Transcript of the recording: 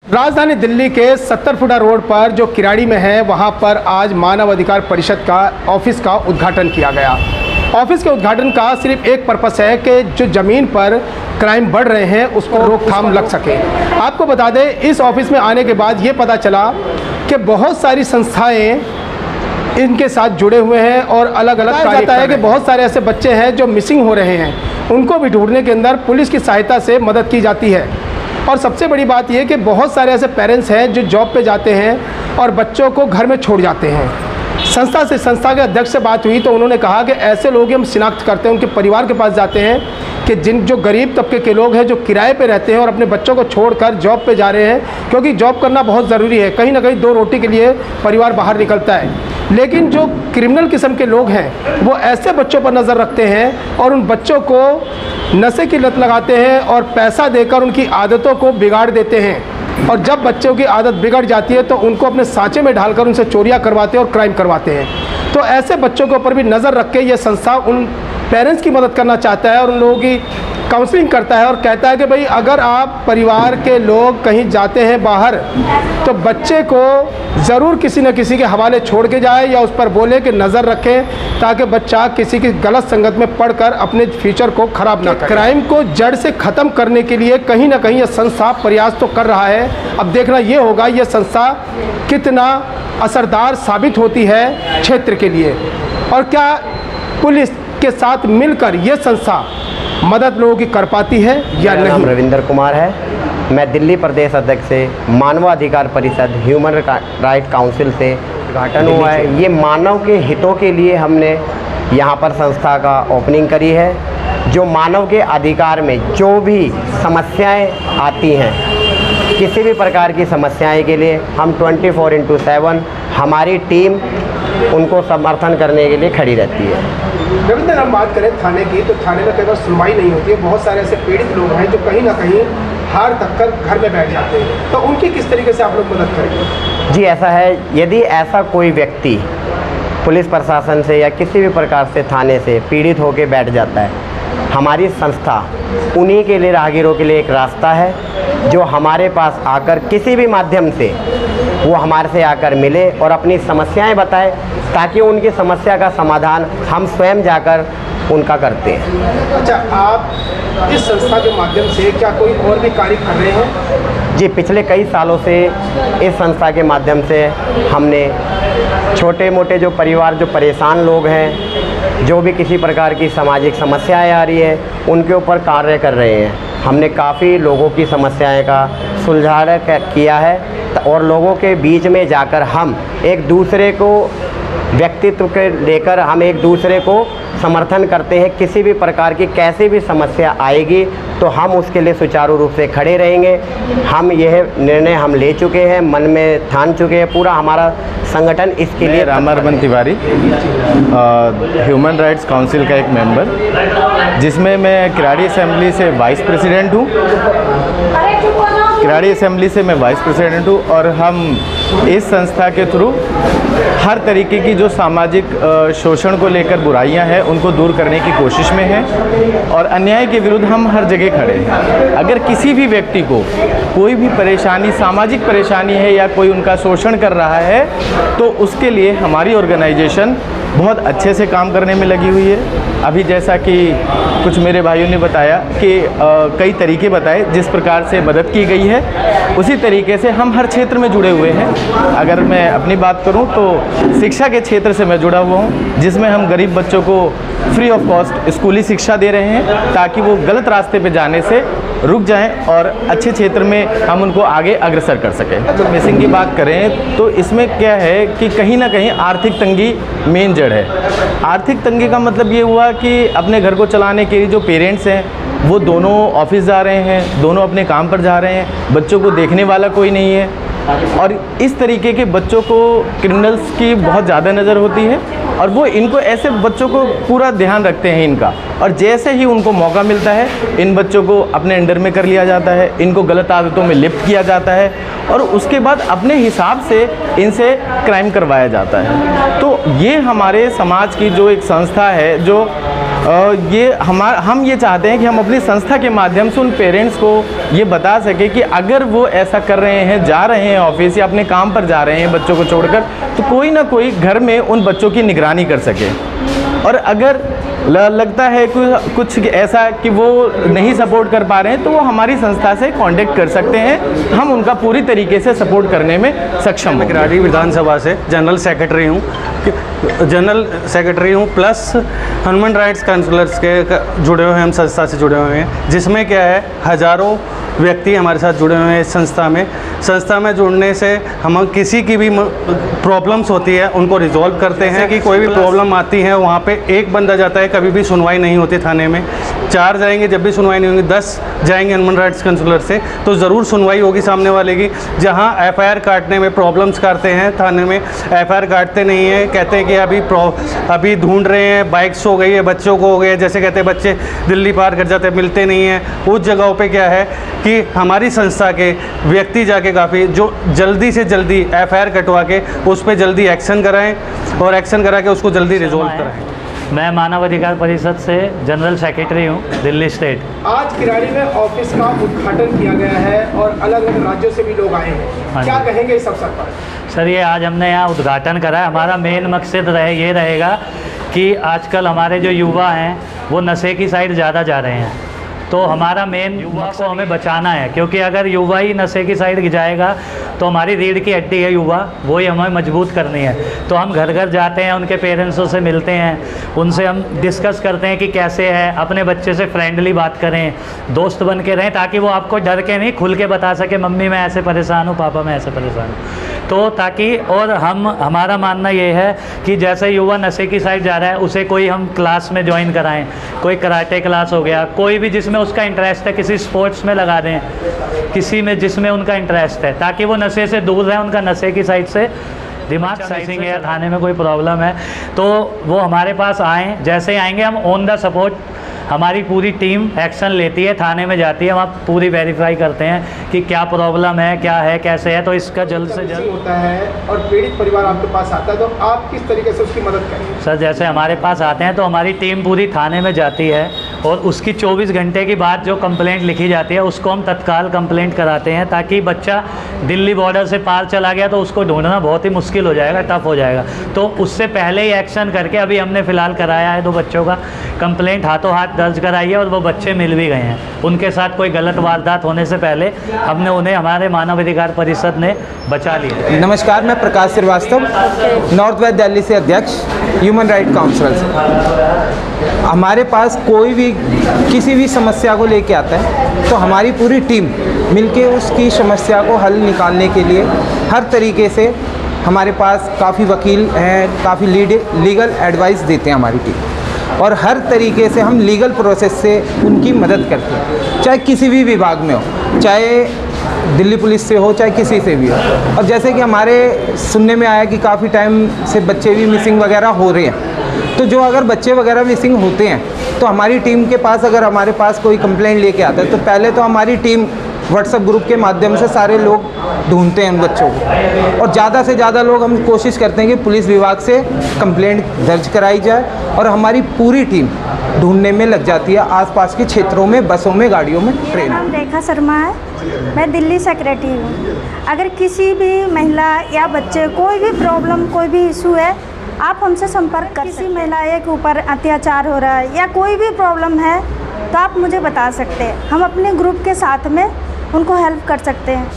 राजधानी दिल्ली के 70 फुटा रोड पर जो किराड़ी में है, वहां पर आज मानव अधिकार परिषद का ऑफिस का उद्घाटन किया गया। ऑफिस के उद्घाटन का सिर्फ एक पर्पस है कि जो ज़मीन पर क्राइम बढ़ रहे हैं उसको रोकथाम लग सके। आपको बता दें, इस ऑफिस में आने के बाद ये पता चला कि बहुत सारी संस्थाएं इनके साथ जुड़े हुए हैं और अलग अलग कार्य जाता है कि बहुत सारे ऐसे बच्चे हैं जो मिसिंग हो रहे हैं, उनको भी ढूंढने के अंदर पुलिस की सहायता से मदद की जाती है। और सबसे बड़ी बात यह कि बहुत सारे ऐसे पेरेंट्स हैं जो जॉब पे जाते हैं और बच्चों को घर में छोड़ जाते हैं। संस्था के अध्यक्ष से बात हुई तो उन्होंने कहा कि ऐसे लोग हम शिनाख्त करते हैं, उनके परिवार के पास जाते हैं कि जो गरीब तबके के लोग हैं, जो किराए पे रहते हैं और अपने बच्चों को छोड़कर जॉब पे जा रहे हैं, क्योंकि जॉब करना बहुत ज़रूरी है। कहीं ना कहीं दो रोटी के लिए परिवार बाहर निकलता है। लेकिन जो क्रिमिनल किस्म के लोग हैं वो ऐसे बच्चों पर नज़र रखते हैं और उन बच्चों को नशे की लत लगाते हैं और पैसा देकर उनकी आदतों को बिगाड़ देते हैं। और जब बच्चों की आदत बिगड़ जाती है तो उनको अपने सांचे में ढालकर उनसे चोरियां करवाते हैं और क्राइम करवाते हैं। तो ऐसे बच्चों के ऊपर भी नज़र रख के ये संस्था उन पेरेंट्स की मदद करना चाहता है और उन लोगों की काउंसलिंग करता है और कहता है कि भाई अगर आप परिवार के लोग कहीं जाते हैं बाहर तो बच्चे को ज़रूर किसी न किसी के हवाले छोड़ के जाए या उस पर बोले कि नज़र रखें, ताकि बच्चा किसी की गलत संगत में पढ़कर अपने फ्यूचर को ख़राब ना करे। क्राइम को जड़ से ख़त्म करने के लिए कहीं ना कहीं यह संस्था प्रयास तो कर रहा है। अब देखना ये होगा यह संस्था कितना असरदार साबित होती है क्षेत्र के लिए, और क्या पुलिस के साथ मिलकर यह संस्था मदद लोगों की कर पाती है या नहीं। नाम रविंद्र कुमार है, मैं दिल्ली प्रदेश अध्यक्ष से मानवाधिकार परिषद ह्यूमन राइट काउंसिल से उद्घाटन हुआ है। ये मानव के हितों के लिए हमने यहाँ पर संस्था का ओपनिंग करी है। जो मानव के अधिकार में जो भी समस्याएं आती हैं, किसी भी प्रकार की समस्याएं के लिए हम 24/7 हमारी टीम उनको समर्थन करने के लिए खड़ी रहती है। रविंद्र, हम बात करें थाने की तो थाने में कई बार सुनवाई नहीं होती है। बहुत सारे ऐसे पीड़ित लोग हैं जो कहीं ना कहीं हार तक कर घर में बैठ जाते हैं, तो उनकी किस तरीके से आप लोग मदद करेंगे? जी, ऐसा है, यदि ऐसा कोई व्यक्ति पुलिस प्रशासन से या किसी भी प्रकार से थाने से पीड़ित होकर बैठ जाता है, हमारी संस्था उन्हीं के लिए, राहगीरों के लिए एक रास्ता है जो हमारे पास आकर किसी भी माध्यम से वो हमारे से आकर मिले और अपनी समस्याएं बताए, ताकि उनकी समस्या का समाधान हम स्वयं जाकर उनका करते हैं। अच्छा, आप इस संस्था के माध्यम से क्या कोई और भी कार्य कर रहे हैं? जी, पिछले कई सालों से इस संस्था के माध्यम से हमने छोटे मोटे जो परिवार, जो परेशान लोग हैं, जो भी किसी प्रकार की सामाजिक समस्याएं आ रही है, उनके ऊपर कार्य कर रहे हैं। हमने काफ़ी लोगों की समस्याएं का सुलझाव किया है और लोगों के बीच में जाकर हम एक दूसरे को व्यक्तित्व के लेकर हम एक दूसरे को समर्थन करते हैं। किसी भी प्रकार की कैसी भी समस्या आएगी तो हम उसके लिए सुचारू रूप से खड़े रहेंगे। हम यह निर्णय हम ले चुके हैं, मन में ठान चुके हैं। पूरा हमारा संगठन इसके लिए। रामारमन तिवारी, ह्यूमन राइट्स काउंसिल का एक मेंबर, जिसमें मैं किराड़ी असेंबली से वाइस प्रेसिडेंट हूँ। किराड़ी असेंबली से मैं वाइस प्रेसिडेंट हूँ और हम इस संस्था के थ्रू हर तरीके की जो सामाजिक शोषण को लेकर बुराइयां हैं उनको दूर करने की कोशिश में हैं और अन्याय के विरुद्ध हम हर जगह खड़े हैं। अगर किसी भी व्यक्ति को कोई भी परेशानी, सामाजिक परेशानी है या कोई उनका शोषण कर रहा है तो उसके लिए हमारी ऑर्गेनाइजेशन बहुत अच्छे से काम करने में लगी हुई है। अभी जैसा कि कुछ मेरे भाइयों ने बताया कि कई तरीके बताए जिस प्रकार से मदद की गई है, उसी तरीके से हम हर क्षेत्र में जुड़े हुए हैं। अगर मैं अपनी बात करूं तो शिक्षा के क्षेत्र से मैं जुड़ा हुआ हूं, जिसमें हम गरीब बच्चों को फ्री ऑफ कॉस्ट स्कूली शिक्षा दे रहे हैं ताकि वो गलत रास्ते पे जाने से रुक जाएं और अच्छे क्षेत्र में हम उनको आगे अग्रसर कर सकें। तो मिसिंग की बात करें तो इसमें क्या है कि कहीं ना कहीं आर्थिक तंगी मेन जड़ है। आर्थिक तंगी का मतलब ये हुआ कि अपने घर को चलाने के लिए जो पेरेंट्स हैं वो दोनों ऑफिस जा रहे हैं, दोनों अपने काम पर जा रहे हैं, बच्चों को देखने वाला कोई नहीं है और इस तरीके के बच्चों को क्रिमिनल्स की बहुत ज़्यादा नज़र होती है और वो इनको, ऐसे बच्चों को पूरा ध्यान रखते हैं इनका, और जैसे ही उनको मौका मिलता है इन बच्चों को अपने अंडर में कर लिया जाता है, इनको गलत आदतों में लिप्त किया जाता है और उसके बाद अपने हिसाब से इनसे क्राइम करवाया जाता है। तो ये हमारे समाज की जो एक संस्था है जो ये हम ये चाहते हैं कि हम अपनी संस्था के माध्यम से उन पेरेंट्स को ये बता सकें कि अगर वो ऐसा कर रहे हैं, जा रहे हैं ऑफिस या अपने काम पर जा रहे हैं बच्चों को छोड़कर, तो कोई ना कोई घर में उन बच्चों की निगरानी कर सके। और अगर लगता है कुछ ऐसा कि वो नहीं सपोर्ट कर पा रहे हैं, तो वो हमारी संस्था से कांटेक्ट कर सकते हैं। हम उनका पूरी तरीके से सपोर्ट करने में सक्षम हैं। मैं किराड़ी विधानसभा से जनरल सेक्रेटरी हूँ प्लस ह्यूमन राइट्स काउंसलर्स के जुड़े हुए हैं, हम संस्था से जुड़े हुए हैं, जिसमें क्या है हज़ारों व्यक्ति हमारे साथ जुड़े हुए हैं इस संस्था में जुड़ने से हम किसी की भी प्रॉब्लम्स होती है उनको रिजॉल्व करते हैं। कि कोई भी प्रॉब्लम आती है वहाँ पे एक बंदा जाता है, कभी भी सुनवाई नहीं होती थाने में, 4 जाएंगे जब भी सुनवाई नहीं होगी, 10 जाएंगे ह्यूमन राइट्स काउंसलर से तो ज़रूर सुनवाई होगी सामने वाले की। जहाँ FIR काटने में प्रॉब्लम्स करते हैं थाने में, FIR काटते नहीं हैं, कहते हैं कि अभी ढूंढ रहे हैं, बाइक्स हो गई है, बच्चों को हो गए, जैसे कहते हैं बच्चे दिल्ली पार कर जाते हैं, मिलते नहीं हैं। उस जगहों पे क्या है कि हमारी संस्था के व्यक्ति जाके काफ़ी जो जल्दी से जल्दी FIR कटवा के उस पर जल्दी एक्शन कराएं और एक्शन करा के उसको जल्दी रिजॉल्व कराएं। मैं मानव अधिकार परिषद से जनरल सेक्रेटरी हूँ, दिल्ली स्टेट। आज किराड़ी में ऑफिस का उद्घाटन किया गया है और अलग अलग राज्यों से भी लोग आए हैं, क्या कहेंगे इस अवसर पर? सर, ये आज हमने यहाँ उद्घाटन करा है। हमारा मेन मकसद ये रहेगा कि आजकल हमारे जो युवा हैं वो नशे की साइड ज़्यादा जा रहे हैं, तो हमारा मेन युवा को हमें बचाना है, क्योंकि अगर युवा ही नशे की साइड जाएगा तो हमारी रीढ़ की हड्डी है युवा, वही हमें मजबूत करनी है। तो हम घर घर जाते हैं, उनके पेरेंट्सों से मिलते हैं, उनसे हम डिस्कस करते हैं कि कैसे है, अपने बच्चे से फ्रेंडली बात करें, दोस्त बन के रहें, ताकि वो आपको डर के नहीं खुल के बता सके मम्मी मैं ऐसे परेशान हूँ, पापा मैं ऐसे परेशान हूँ। तो ताकि और हमारा मानना ये है कि जैसे युवा नशे की साइड जा रहा है उसे कोई हम क्लास में ज्वाइन कराएं, कोई कराटे क्लास हो गया, कोई भी जिसमें उसका इंटरेस्ट है, किसी स्पोर्ट्स में लगा दें, किसी में जिसमें उनका इंटरेस्ट है, ताकि वो नशे से दूर रहें, उनका नशे की साइड से दिमाग मिसिंग है, थाने में कोई प्रॉब्लम है तो वो हमारे पास आएँ। जैसे ही आएंगे हम ऑन द स्पॉट हमारी पूरी टीम एक्शन लेती है, थाने में जाती है, वहाँ पूरी वेरीफाई करते हैं कि क्या प्रॉब्लम है, क्या है, कैसे है, तो इसका जल्द से जल्द होता है। और पीड़ित परिवार आपके पास आता है तो आप किस तरीके से उसकी मदद करेंगे? सर, जैसे हमारे पास आते हैं तो हमारी टीम पूरी थाने में जाती है और उसकी 24 घंटे के बाद जो कंप्लेंट लिखी जाती है उसको हम तत्काल कंप्लेंट कराते हैं, ताकि बच्चा दिल्ली बॉर्डर से पार चला गया तो उसको ढूंढना बहुत ही मुश्किल हो जाएगा, टफ हो जाएगा। तो उससे पहले ही एक्शन करके अभी हमने फ़िलहाल कराया है 2 बच्चों का कंप्लेंट हाथों हाथ दर्ज कराई है और वो बच्चे मिल भी गए हैं। उनके साथ कोई गलत वारदात होने से पहले हमने उन्हें हमारे मानव अधिकार परिषद ने बचा लिया। नमस्कार, मैं प्रकाश श्रीवास्तव, नॉर्थ वेस्ट दिल्ली से अध्यक्ष ह्यूमन राइट काउंसिल से। हमारे पास कोई भी किसी भी समस्या को लेके आता है तो हमारी पूरी टीम मिलके उसकी समस्या को हल निकालने के लिए हर तरीके से हमारे पास काफ़ी वकील हैं, काफ़ी लीगल एडवाइस देते हैं हमारी टीम, और हर तरीके से हम लीगल प्रोसेस से उनकी मदद करते हैं, चाहे किसी भी विभाग में हो, चाहे दिल्ली पुलिस से हो, चाहे किसी से भी हो। और जैसे कि हमारे सुनने में आया कि काफ़ी टाइम से बच्चे भी मिसिंग वगैरह हो रहे हैं, तो जो अगर बच्चे वगैरह मिसिंग होते हैं तो हमारी टीम के पास अगर हमारे पास कोई कंप्लेंट लेके आता है तो पहले तो हमारी टीम व्हाट्सएप ग्रुप के माध्यम से सारे लोग ढूंढते हैं उन बच्चों को, और ज़्यादा से ज़्यादा लोग हम कोशिश करते हैं कि पुलिस विभाग से कंप्लेंट दर्ज कराई जाए और हमारी पूरी टीम ढूंढने में लग जाती है आसपास के क्षेत्रों में, बसों में, गाड़ियों में, ट्रेन में। मेरा नाम रेखा शर्मा है, मैं दिल्ली सेक्रेटरी हूँ। अगर किसी भी महिला या बच्चे कोई भी प्रॉब्लम, कोई भी इशू है, आप हमसे संपर्क कर सकते हैं। किसी महिला के ऊपर अत्याचार हो रहा है या कोई भी प्रॉब्लम है तो आप मुझे बता सकते हैं, हम अपने ग्रुप के साथ में उनको हेल्प कर सकते हैं।